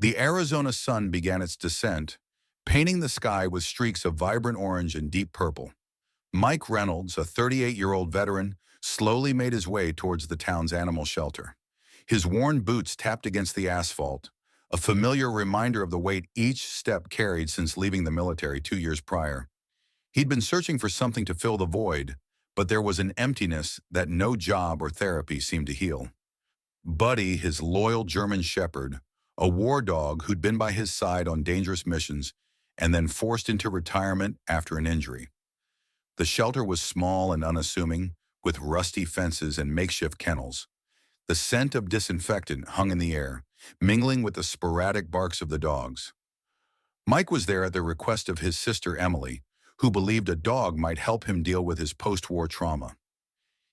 The Arizona sun began its descent, painting the sky with streaks of vibrant orange and deep purple. Mike Reynolds, a 38-year-old veteran, slowly made his way towards the town's animal shelter. His worn boots tapped against the asphalt, a familiar reminder of the weight each step carried since leaving the military 2 years prior. He'd been searching for something to fill the void, but there was an emptiness that no job or therapy seemed to heal. Buddy, his loyal German shepherd, a war dog who'd been by his side on dangerous missions and then forced into retirement after an injury. The shelter was small and unassuming, with rusty fences and makeshift kennels. The scent of disinfectant hung in the air, mingling with the sporadic barks of the dogs. Mike was there at the request of his sister Emily, who believed a dog might help him deal with his post-war trauma.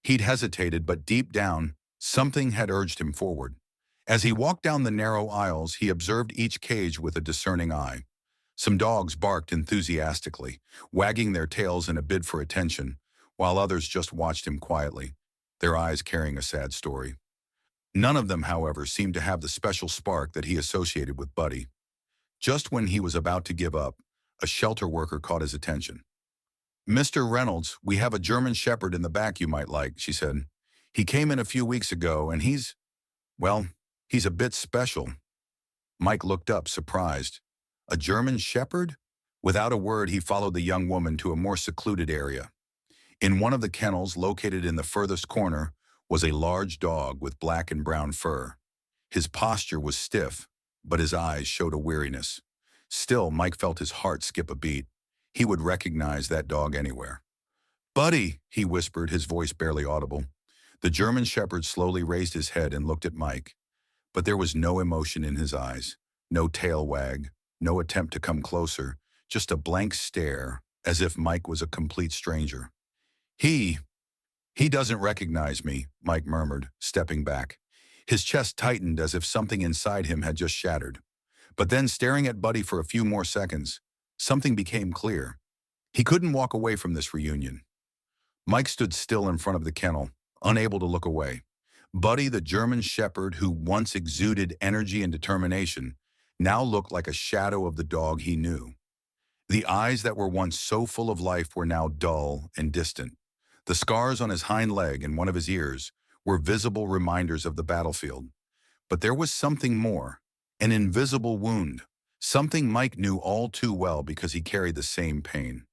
He'd hesitated, but deep down, something had urged him forward. As he walked down the narrow aisles, he observed each cage with a discerning eye. Some dogs barked enthusiastically, wagging their tails in a bid for attention, while others just watched him quietly, their eyes carrying a sad story. None of them, however, seemed to have the special spark that he associated with Buddy. Just when he was about to give up, a shelter worker caught his attention. "Mr. Reynolds, we have a German Shepherd in the back you might like," she said. "He came in a few weeks ago, and he's a bit special." Mike looked up, surprised. A German Shepherd? Without a word, he followed the young woman to a more secluded area. In one of the kennels, located in the furthest corner, was a large dog with black and brown fur. His posture was stiff, but his eyes showed a weariness. Still, Mike felt his heart skip a beat. He would recognize that dog anywhere. "Buddy," he whispered, his voice barely audible. The German Shepherd slowly raised his head and looked at Mike. But there was no emotion in his eyes, no tail wag, no attempt to come closer, just a blank stare, as if Mike was a complete stranger. He doesn't recognize me," Mike murmured, stepping back. His chest tightened as if something inside him had just shattered. But then, staring at Buddy for a few more seconds, something became clear. He couldn't walk away from this reunion. Mike stood still in front of the kennel, unable to look away. Buddy, the German Shepherd who once exuded energy and determination, now looked like a shadow of the dog he knew. The eyes that were once so full of life were now dull and distant. The scars on his hind leg and one of his ears were visible reminders of the battlefield. But there was something more, an invisible wound, something Mike knew all too well because he carried the same pain.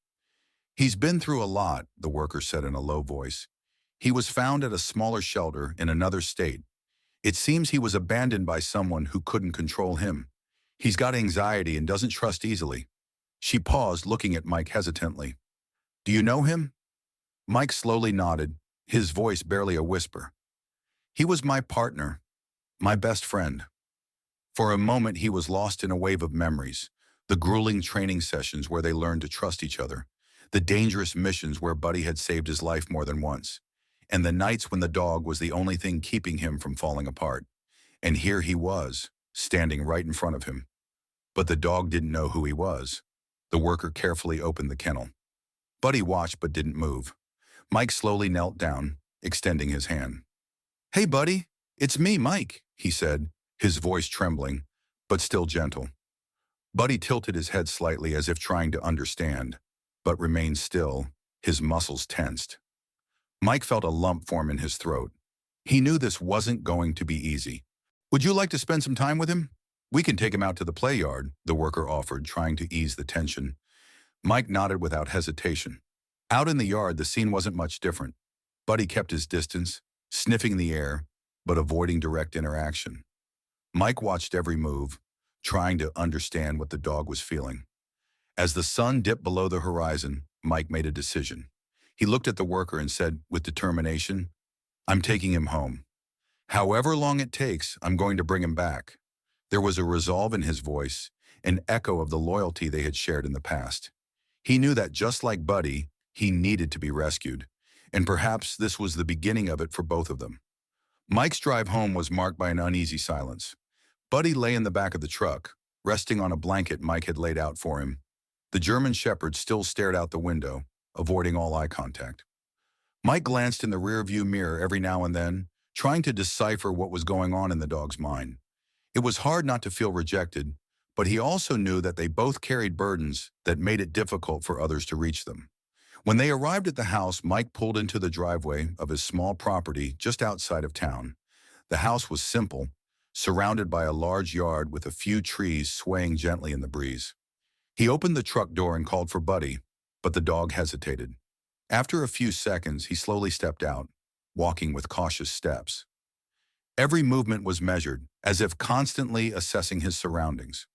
"He's been through a lot," the worker said in a low voice. "He was found at a smaller shelter in another state. It seems he was abandoned by someone who couldn't control him. He's got anxiety and doesn't trust easily." She paused, looking at Mike hesitantly. "Do you know him?" Mike slowly nodded, his voice barely a whisper. "He was my partner, my best friend." For a moment, he was lost in a wave of memories, the grueling training sessions where they learned to trust each other, the dangerous missions where Buddy had saved his life more than once, and the nights when the dog was the only thing keeping him from falling apart. And here he was, standing right in front of him. But the dog didn't know who he was. The worker carefully opened the kennel. Buddy watched but didn't move. Mike slowly knelt down, extending his hand. "Hey, Buddy, it's me, Mike," he said, his voice trembling, but still gentle. Buddy tilted his head slightly as if trying to understand, but remained still, his muscles tensed. Mike felt a lump form in his throat. He knew this wasn't going to be easy. "Would you like to spend some time with him? We can take him out to the play yard," the worker offered, trying to ease the tension. Mike nodded without hesitation. Out in the yard, the scene wasn't much different. Buddy kept his distance, sniffing the air, but avoiding direct interaction. Mike watched every move, trying to understand what the dog was feeling. As the sun dipped below the horizon, Mike made a decision. He looked at the worker and said, with determination, "I'm taking him home. However long it takes, I'm going to bring him back." There was a resolve in his voice, an echo of the loyalty they had shared in the past. He knew that just like Buddy, he needed to be rescued, and perhaps this was the beginning of it for both of them. Mike's drive home was marked by an uneasy silence. Buddy lay in the back of the truck, resting on a blanket Mike had laid out for him. The German Shepherd still stared out the window, avoiding all eye contact. Mike glanced in the rearview mirror every now and then, trying to decipher what was going on in the dog's mind. It was hard not to feel rejected, but he also knew that they both carried burdens that made it difficult for others to reach them. When they arrived at the house, Mike pulled into the driveway of his small property just outside of town. The house was simple, surrounded by a large yard with a few trees swaying gently in the breeze. He opened the truck door and called for Buddy, but the dog hesitated. After a few seconds, he slowly stepped out, walking with cautious steps. Every movement was measured, as if constantly assessing his surroundings.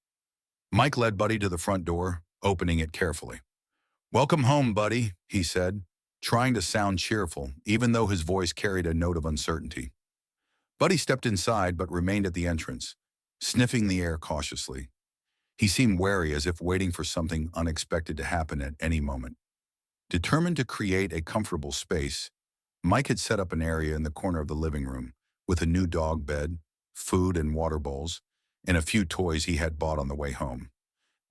Mike led Buddy to the front door, opening it carefully. "Welcome home, Buddy," he said, trying to sound cheerful, even though his voice carried a note of uncertainty. Buddy stepped inside but remained at the entrance, sniffing the air cautiously. He seemed wary, as if waiting for something unexpected to happen at any moment. Determined to create a comfortable space, Mike had set up an area in the corner of the living room with a new dog bed, food and water bowls, and a few toys he had bought on the way home.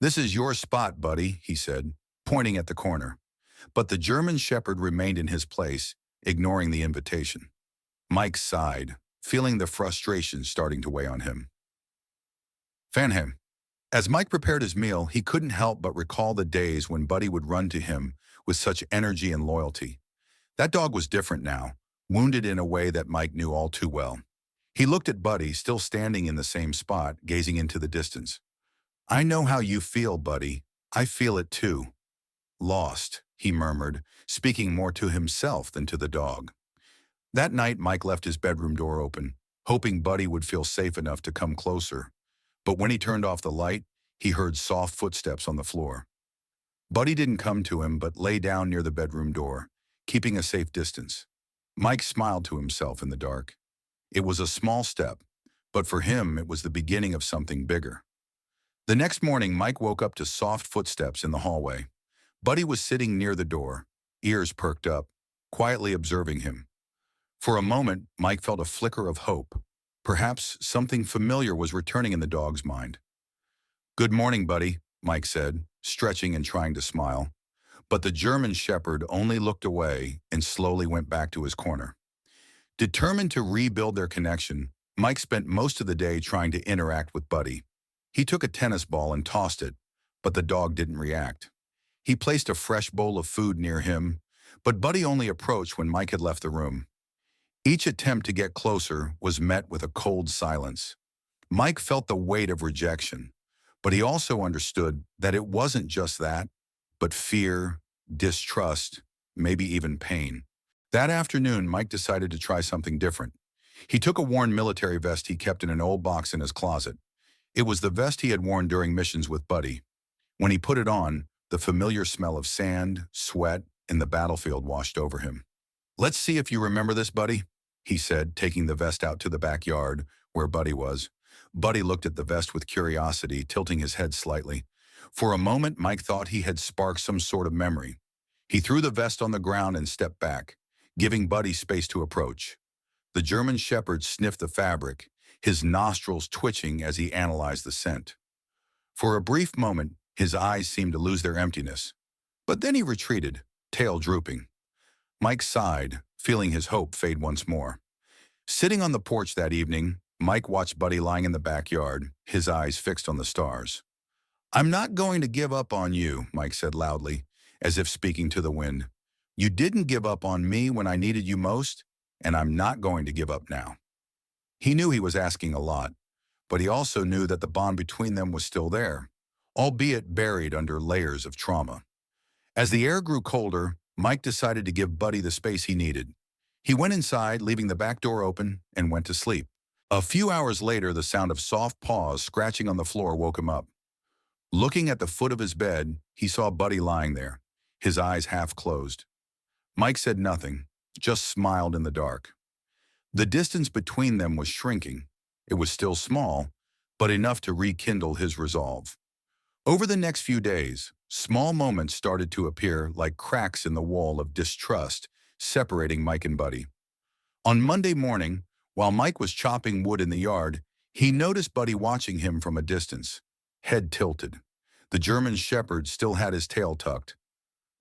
"This is your spot, Buddy," he said, pointing at the corner. But the German Shepherd remained in his place, ignoring the invitation. Mike sighed, feeling the frustration starting to weigh on him. Fanham. As Mike prepared his meal, he couldn't help but recall the days when Buddy would run to him with such energy and loyalty. That dog was different now, wounded in a way that Mike knew all too well. He looked at Buddy, still standing in the same spot, gazing into the distance. "I know how you feel, Buddy. I feel it too." "Lost," he murmured, speaking more to himself than to the dog. That night, Mike left his bedroom door open, hoping Buddy would feel safe enough to come closer. But when he turned off the light, he heard soft footsteps on the floor. Buddy didn't come to him, but lay down near the bedroom door, keeping a safe distance. Mike smiled to himself in the dark. It was a small step, but for him it was the beginning of something bigger. The next morning, Mike woke up to soft footsteps in the hallway. Buddy was sitting near the door, ears perked up, quietly observing him. For a moment, Mike felt a flicker of hope. Perhaps something familiar was returning in the dog's mind. "Good morning, Buddy," Mike said, stretching and trying to smile. But the German Shepherd only looked away and slowly went back to his corner. Determined to rebuild their connection, Mike spent most of the day trying to interact with Buddy. He took a tennis ball and tossed it, but the dog didn't react. He placed a fresh bowl of food near him, but Buddy only approached when Mike had left the room. Each attempt to get closer was met with a cold silence. Mike felt the weight of rejection, but he also understood that it wasn't just that, but fear, distrust, maybe even pain. That afternoon, Mike decided to try something different. He took a worn military vest he kept in an old box in his closet. It was the vest he had worn during missions with Buddy. When he put it on, the familiar smell of sand, sweat, and the battlefield washed over him. "Let's see if you remember this, Buddy," he said, taking the vest out to the backyard where Buddy was. Buddy looked at the vest with curiosity, tilting his head slightly. For a moment, Mike thought he had sparked some sort of memory. He threw the vest on the ground and stepped back, giving Buddy space to approach. The German Shepherd sniffed the fabric, his nostrils twitching as he analyzed the scent. For a brief moment, his eyes seemed to lose their emptiness. But then he retreated, tail drooping. Mike sighed, feeling his hope fade once more. Sitting on the porch that evening, Mike watched Buddy lying in the backyard, his eyes fixed on the stars. "I'm not going to give up on you," Mike said loudly, as if speaking to the wind. "You didn't give up on me when I needed you most, and I'm not going to give up now." He knew he was asking a lot, but he also knew that the bond between them was still there, albeit buried under layers of trauma. As the air grew colder, Mike decided to give Buddy the space he needed. He went inside, leaving the back door open, and went to sleep. A few hours later, the sound of soft paws scratching on the floor woke him up. Looking at the foot of his bed, he saw Buddy lying there, his eyes half closed. Mike said nothing, just smiled in the dark. The distance between them was shrinking. It was still small, but enough to rekindle his resolve. Over the next few days, small moments started to appear like cracks in the wall of distrust separating Mike and Buddy. On Monday morning, while Mike was chopping wood in the yard, he noticed Buddy watching him from a distance, head tilted. The German Shepherd still had his tail tucked,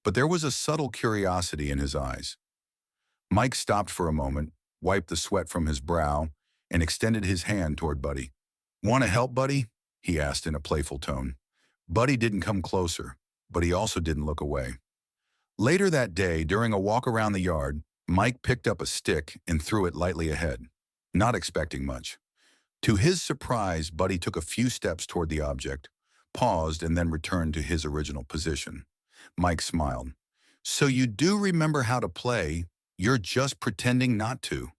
but there was a subtle curiosity in his eyes. Mike stopped for a moment, wiped the sweat from his brow, and extended his hand toward Buddy. "Want to help, buddy?" he asked in a playful tone. Buddy didn't come closer, but he also didn't look away. Later that day, during a walk around the yard, Mike picked up a stick and threw it lightly ahead, not expecting much. To his surprise, Buddy took a few steps toward the object, paused, and then returned to his original position. Mike smiled. "So you do remember how to play, you're just pretending not to."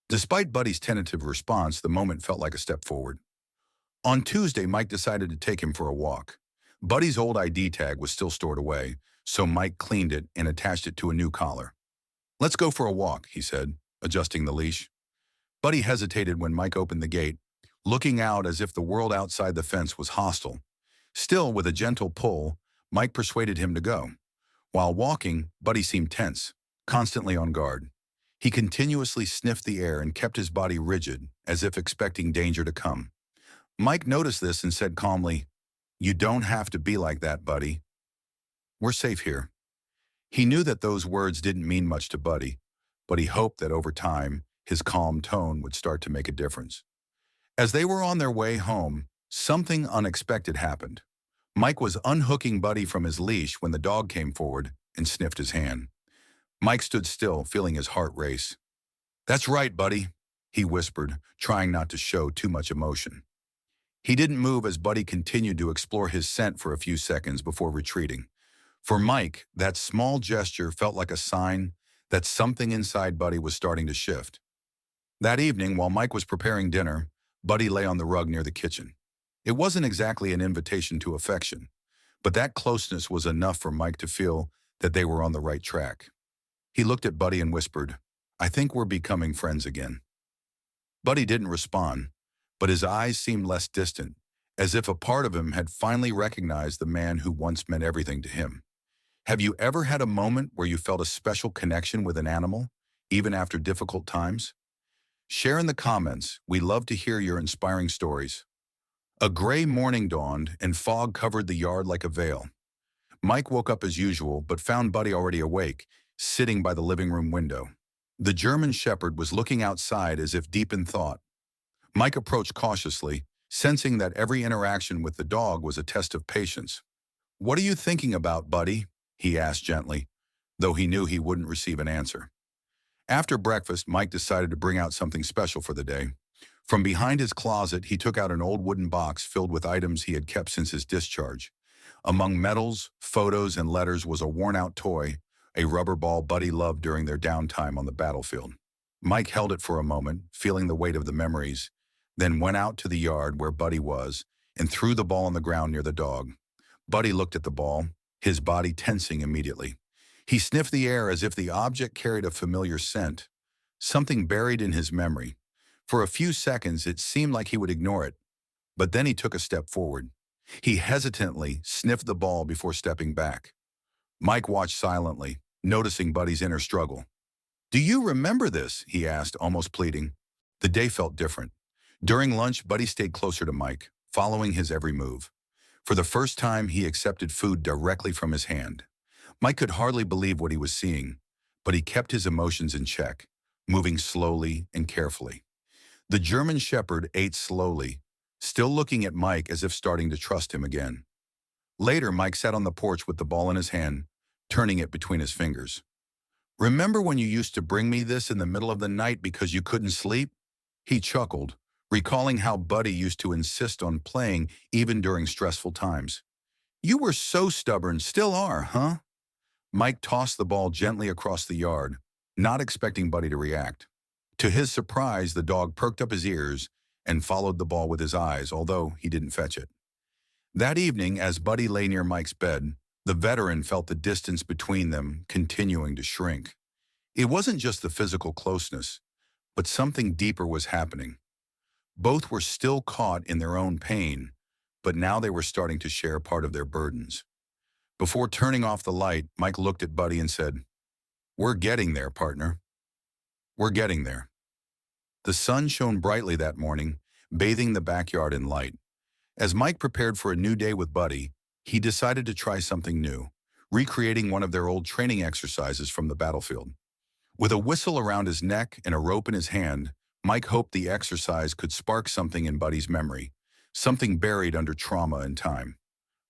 Despite Buddy's tentative response, the moment felt like a step forward. On Tuesday, Mike decided to take him for a walk. Buddy's old ID tag was still stored away, so Mike cleaned it and attached it to a new collar. "Let's go for a walk," he said, adjusting the leash. Buddy hesitated when Mike opened the gate, looking out as if the world outside the fence was hostile. Still, with a gentle pull, Mike persuaded him to go. While walking, Buddy seemed tense, constantly on guard. He continuously sniffed the air and kept his body rigid, as if expecting danger to come. Mike noticed this and said calmly, "You don't have to be like that, Buddy. We're safe here." He knew that those words didn't mean much to Buddy, but he hoped that over time, his calm tone would start to make a difference. As they were on their way home, something unexpected happened. Mike was unhooking Buddy from his leash when the dog came forward and sniffed his hand. Mike stood still, feeling his heart race. "That's right, Buddy," he whispered, trying not to show too much emotion. He didn't move as Buddy continued to explore his scent for a few seconds before retreating. For Mike, that small gesture felt like a sign that something inside Buddy was starting to shift. That evening, while Mike was preparing dinner, Buddy lay on the rug near the kitchen. It wasn't exactly an invitation to affection, but that closeness was enough for Mike to feel that they were on the right track. He looked at Buddy and whispered, "I think we're becoming friends again." Buddy didn't respond, but his eyes seemed less distant, as if a part of him had finally recognized the man who once meant everything to him. Have you ever had a moment where you felt a special connection with an animal, even after difficult times? Share in the comments. We love to hear your inspiring stories. A gray morning dawned and fog covered the yard like a veil. Mike woke up as usual, but found Buddy already awake, sitting by the living room window. The German Shepherd was looking outside as if deep in thought. Mike approached cautiously, sensing that every interaction with the dog was a test of patience. "What are you thinking about, Buddy?" he asked gently, though he knew he wouldn't receive an answer. After breakfast, Mike decided to bring out something special for the day. From behind his closet, he took out an old wooden box filled with items he had kept since his discharge. Among medals, photos, and letters was a worn-out toy, a rubber ball Buddy loved during their downtime on the battlefield. Mike held it for a moment, feeling the weight of the memories, then went out to the yard where Buddy was and threw the ball on the ground near the dog. Buddy looked at the ball, his body tensing immediately. He sniffed the air as if the object carried a familiar scent, something buried in his memory. For a few seconds, it seemed like he would ignore it, but then he took a step forward. He hesitantly sniffed the ball before stepping back. Mike watched silently, noticing Buddy's inner struggle. "Do you remember this?" he asked, almost pleading. The day felt different. During lunch, Buddy stayed closer to Mike, following his every move. For the first time, he accepted food directly from his hand. Mike could hardly believe what he was seeing, but he kept his emotions in check, moving slowly and carefully. The German Shepherd ate slowly, still looking at Mike as if starting to trust him again. Later, Mike sat on the porch with the ball in his hand, turning it between his fingers. "Remember when you used to bring me this in the middle of the night because you couldn't sleep?" He chuckled, recalling how Buddy used to insist on playing even during stressful times. "You were so stubborn, still are, huh?" Mike tossed the ball gently across the yard, not expecting Buddy to react. To his surprise, the dog perked up his ears and followed the ball with his eyes, although he didn't fetch it. That evening, as Buddy lay near Mike's bed, the veteran felt the distance between them continuing to shrink. It wasn't just the physical closeness, but something deeper was happening. Both were still caught in their own pain, but now they were starting to share part of their burdens. Before turning off the light, Mike looked at Buddy and said, "We're getting there, partner. We're getting there." The sun shone brightly that morning, bathing the backyard in light. As Mike prepared for a new day with Buddy, he decided to try something new, recreating one of their old training exercises from the battlefield. With a whistle around his neck and a rope in his hand, Mike hoped the exercise could spark something in Buddy's memory, something buried under trauma and time.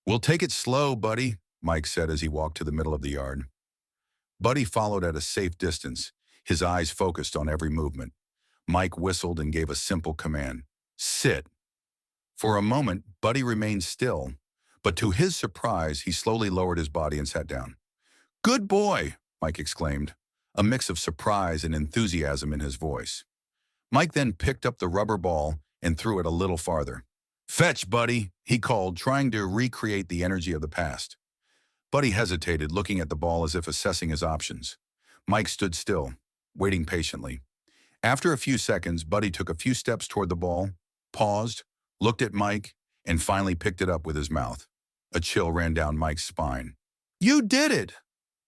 "We'll take it slow, Buddy," Mike said as he walked to the middle of the yard. Buddy followed at a safe distance, his eyes focused on every movement. Mike whistled and gave a simple command: "Sit." For a moment, Buddy remained still, but to his surprise, he slowly lowered his body and sat down. "Good boy," Mike exclaimed, a mix of surprise and enthusiasm in his voice. Mike then picked up the rubber ball and threw it a little farther. "Fetch, Buddy," he called, trying to recreate the energy of the past. Buddy hesitated, looking at the ball as if assessing his options. Mike stood still, waiting patiently. After a few seconds, Buddy took a few steps toward the ball, paused, looked at Mike, and finally picked it up with his mouth. A chill ran down Mike's spine. "You did it!"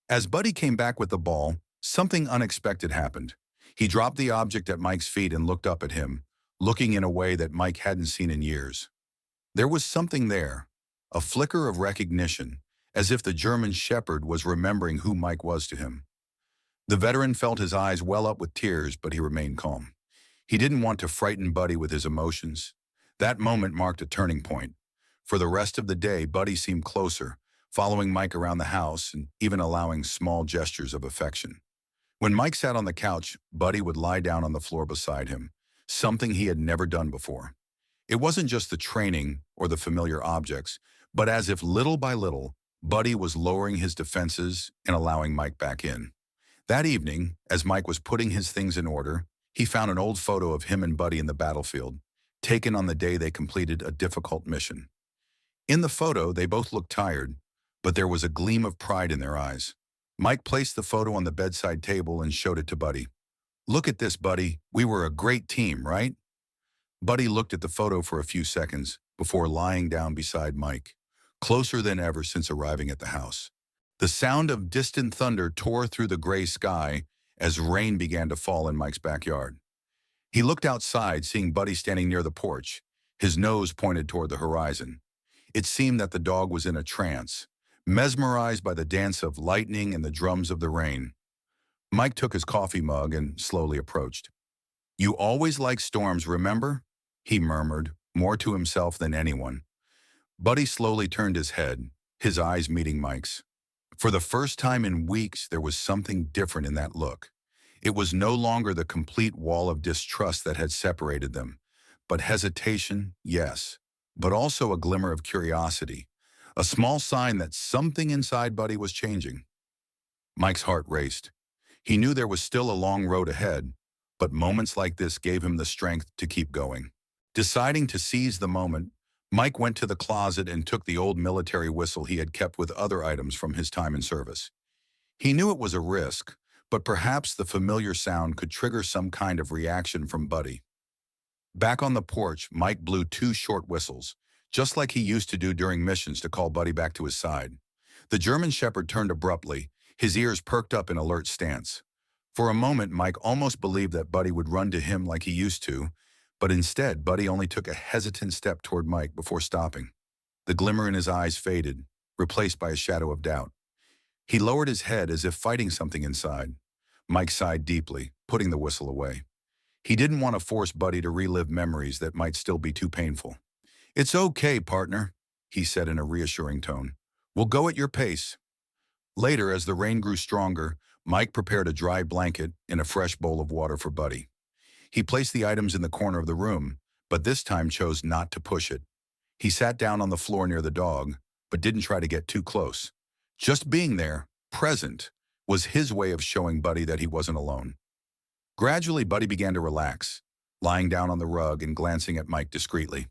As Buddy came back with the ball, something unexpected happened. He dropped the object at Mike's feet and looked up at him, looking in a way that Mike hadn't seen in years. There was something there, a flicker of recognition, as if the German shepherd was remembering who Mike was to him. The veteran felt his eyes well up with tears, but he remained calm. He didn't want to frighten Buddy with his emotions. That moment marked a turning point. For the rest of the day, Buddy seemed closer, following Mike around the house and even allowing small gestures of affection. When Mike sat on the couch, Buddy would lie down on the floor beside him, something he had never done before. It wasn't just the training or the familiar objects, but as if little by little, Buddy was lowering his defenses and allowing Mike back in. That evening, as Mike was putting his things in order, he found an old photo of him and Buddy in the battlefield, taken on the day they completed a difficult mission. In the photo, they both looked tired, but there was a gleam of pride in their eyes. Mike placed the photo on the bedside table and showed it to Buddy. "Look at this, Buddy. We were a great team, right?" Buddy looked at the photo for a few seconds before lying down beside Mike, closer than ever since arriving at the house. The sound of distant thunder tore through the gray sky as rain began to fall in Mike's backyard. He looked outside, seeing Buddy standing near the porch, his nose pointed toward the horizon. It seemed that the dog was in a trance, mesmerized by the dance of lightning and the drums of the rain. Mike took his coffee mug and slowly approached. "You always like storms, remember?" he murmured, more to himself than anyone. Buddy slowly turned his head, his eyes meeting Mike's. For the first time in weeks, there was something different in that look. It was no longer the complete wall of distrust that had separated them, but hesitation, yes, but also a glimmer of curiosity, a small sign that something inside Buddy was changing. Mike's heart raced. He knew there was still a long road ahead, but moments like this gave him the strength to keep going. Deciding to seize the moment, Mike went to the closet and took the old military whistle he had kept with other items from his time in service. He knew it was a risk, but perhaps the familiar sound could trigger some kind of reaction from Buddy. Back on the porch, Mike blew two short whistles, just like he used to do during missions to call Buddy back to his side. The German shepherd turned abruptly, his ears perked up in alert stance. For a moment, Mike almost believed that Buddy would run to him like he used to, but instead, Buddy only took a hesitant step toward Mike before stopping. The glimmer in his eyes faded, replaced by a shadow of doubt. He lowered his head as if fighting something inside. Mike sighed deeply, putting the whistle away. He didn't want to force Buddy to relive memories that might still be too painful. "It's okay, partner," he said in a reassuring tone. "We'll go at your pace." Later, as the rain grew stronger, Mike prepared a dry blanket and a fresh bowl of water for Buddy. He placed the items in the corner of the room, but this time chose not to push it. He sat down on the floor near the dog, but didn't try to get too close. Just being there, present, was his way of showing Buddy that he wasn't alone. Gradually, Buddy began to relax, lying down on the rug and glancing at Mike discreetly.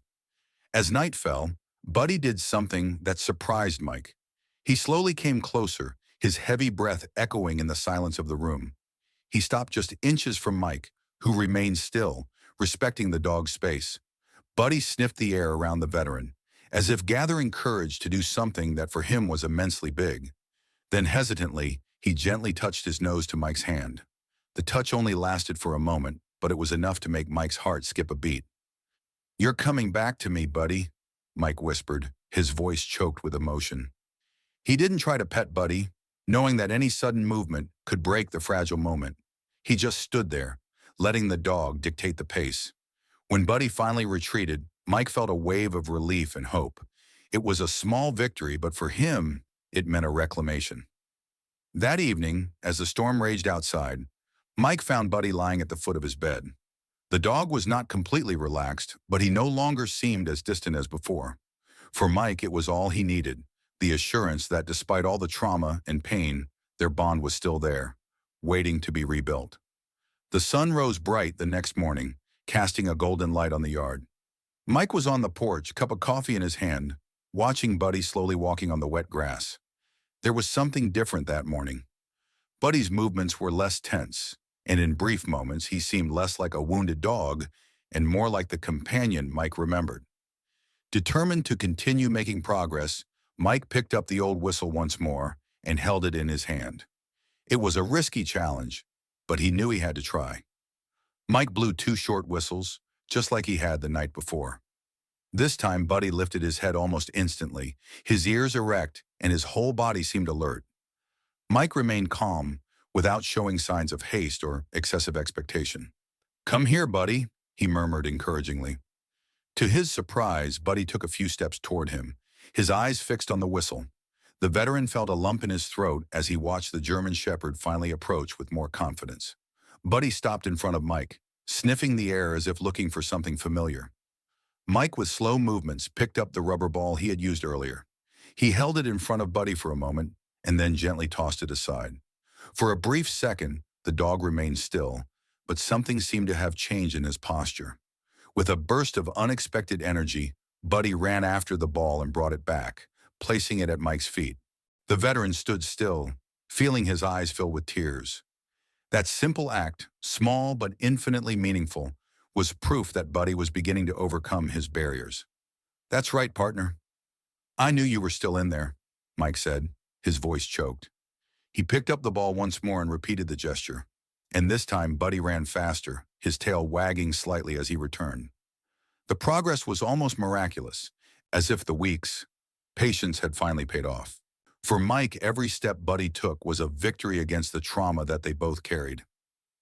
As night fell, Buddy did something that surprised Mike. He slowly came closer, his heavy breath echoing in the silence of the room. He stopped just inches from Mike, who remained still, respecting the dog's space. Buddy sniffed the air around the veteran, as if gathering courage to do something that for him was immensely big. Then hesitantly, he gently touched his nose to Mike's hand. The touch only lasted for a moment, but it was enough to make Mike's heart skip a beat. "You're coming back to me, Buddy," Mike whispered, his voice choked with emotion. He didn't try to pet Buddy, knowing that any sudden movement could break the fragile moment. He just stood there, letting the dog dictate the pace. When Buddy finally retreated, Mike felt a wave of relief and hope. It was a small victory, but for him, it meant a reclamation. That evening, as the storm raged outside, Mike found Buddy lying at the foot of his bed. The dog was not completely relaxed, but he no longer seemed as distant as before. For Mike, it was all he needed, the assurance that despite all the trauma and pain, their bond was still there, waiting to be rebuilt. The sun rose bright the next morning, casting a golden light on the yard. Mike was on the porch, cup of coffee in his hand, watching Buddy slowly walking on the wet grass. There was something different that morning. Buddy's movements were less tense, and in brief moments he seemed less like a wounded dog and more like the companion Mike remembered. Determined to continue making progress, Mike picked up the old whistle once more and held it in his hand. It was a risky challenge, but he knew he had to try. Mike blew 2 short whistles, just like he had the night before. This time, Buddy lifted his head almost instantly, his ears erect, and his whole body seemed alert. Mike remained calm, without showing signs of haste or excessive expectation. "Come here, Buddy," he murmured encouragingly. To his surprise, Buddy took a few steps toward him, his eyes fixed on the whistle. The veteran felt a lump in his throat as he watched the German Shepherd finally approach with more confidence. Buddy stopped in front of Mike, sniffing the air as if looking for something familiar. Mike, with slow movements, picked up the rubber ball he had used earlier. He held it in front of Buddy for a moment and then gently tossed it aside. For a brief second, the dog remained still, but something seemed to have changed in his posture. With a burst of unexpected energy, Buddy ran after the ball and brought it back, placing it at Mike's feet. The veteran stood still, feeling his eyes fill with tears. That simple act, small but infinitely meaningful, was proof that Buddy was beginning to overcome his barriers. "That's right, partner. I knew you were still in there," Mike said, his voice choked. He picked up the ball once more and repeated the gesture. And this time, Buddy ran faster, his tail wagging slightly as he returned. The progress was almost miraculous, as if the weeks' patience had finally paid off. For Mike, every step Buddy took was a victory against the trauma that they both carried.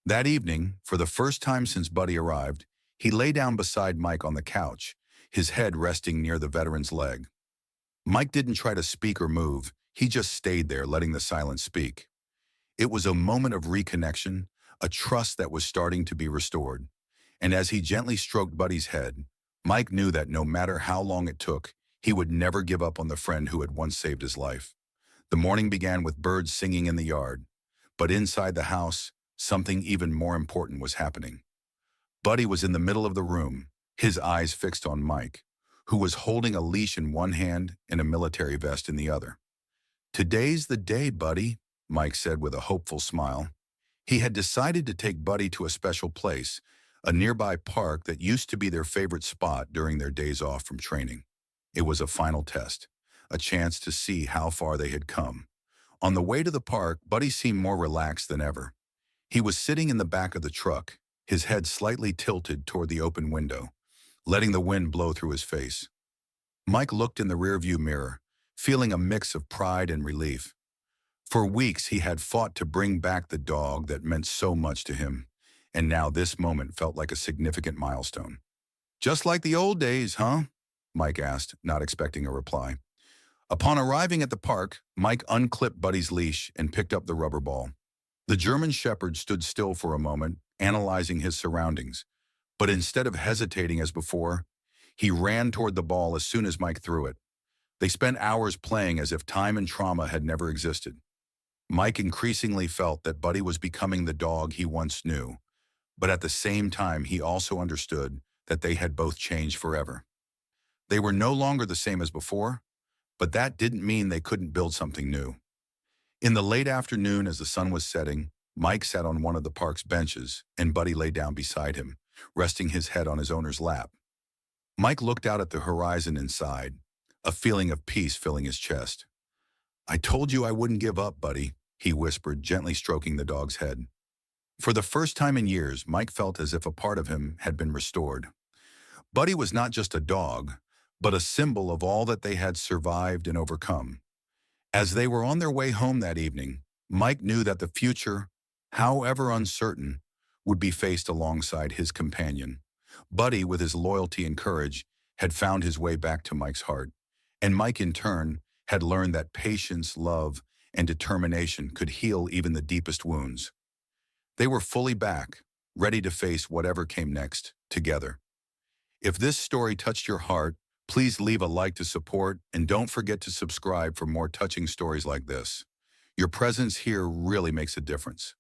That evening, for the first time since Buddy arrived, he lay down beside Mike on the couch, his head resting near the veteran's leg. Mike didn't try to speak or move, he just stayed there, letting the silence speak. It was a moment of reconnection, a trust that was starting to be restored. And as he gently stroked Buddy's head, Mike knew that no matter how long it took, he would never give up on the friend who had once saved his life. The morning began with birds singing in the yard, but inside the house, something even more important was happening. Buddy was in the middle of the room, his eyes fixed on Mike, who was holding a leash in one hand and a military vest in the other. "Today's the day, Buddy," Mike said with a hopeful smile. He had decided to take Buddy to a special place, a nearby park that used to be their favorite spot during their days off from training. It was a final test, a chance to see how far they had come. On the way to the park, Buddy seemed more relaxed than ever. He was sitting in the back of the truck, his head slightly tilted toward the open window, letting the wind blow through his face. Mike looked in the rearview mirror, feeling a mix of pride and relief. For weeks, he had fought to bring back the dog that meant so much to him, and now this moment felt like a significant milestone. "Just like the old days, huh?" Mike asked, not expecting a reply. Upon arriving at the park, Mike unclipped Buddy's leash and picked up the rubber ball. The German Shepherd stood still for a moment, analyzing his surroundings, but instead of hesitating as before, he ran toward the ball as soon as Mike threw it. They spent hours playing as if time and trauma had never existed. Mike increasingly felt that Buddy was becoming the dog he once knew, but at the same time he also understood that they had both changed forever. They were no longer the same as before, but that didn't mean they couldn't build something new. In the late afternoon, as the sun was setting, Mike sat on one of the park's benches and Buddy lay down beside him, resting his head on his owner's lap. Mike looked out at the horizon and sighed, a feeling of peace filling his chest. "I told you I wouldn't give up, Buddy," he whispered, gently stroking the dog's head. For the first time in years, Mike felt as if a part of him had been restored. Buddy was not just a dog, but a symbol of all that they had survived and overcome. As they were on their way home that evening, Mike knew that the future, however uncertain, would be faced alongside his companion. Buddy, with his loyalty and courage, had found his way back to Mike's heart. And Mike, in turn, had learned that patience, love, and determination could heal even the deepest wounds. They were fully back, ready to face whatever came next, together. If this story touched your heart, please leave a like to support and don't forget to subscribe for more touching stories like this. Your presence here really makes a difference.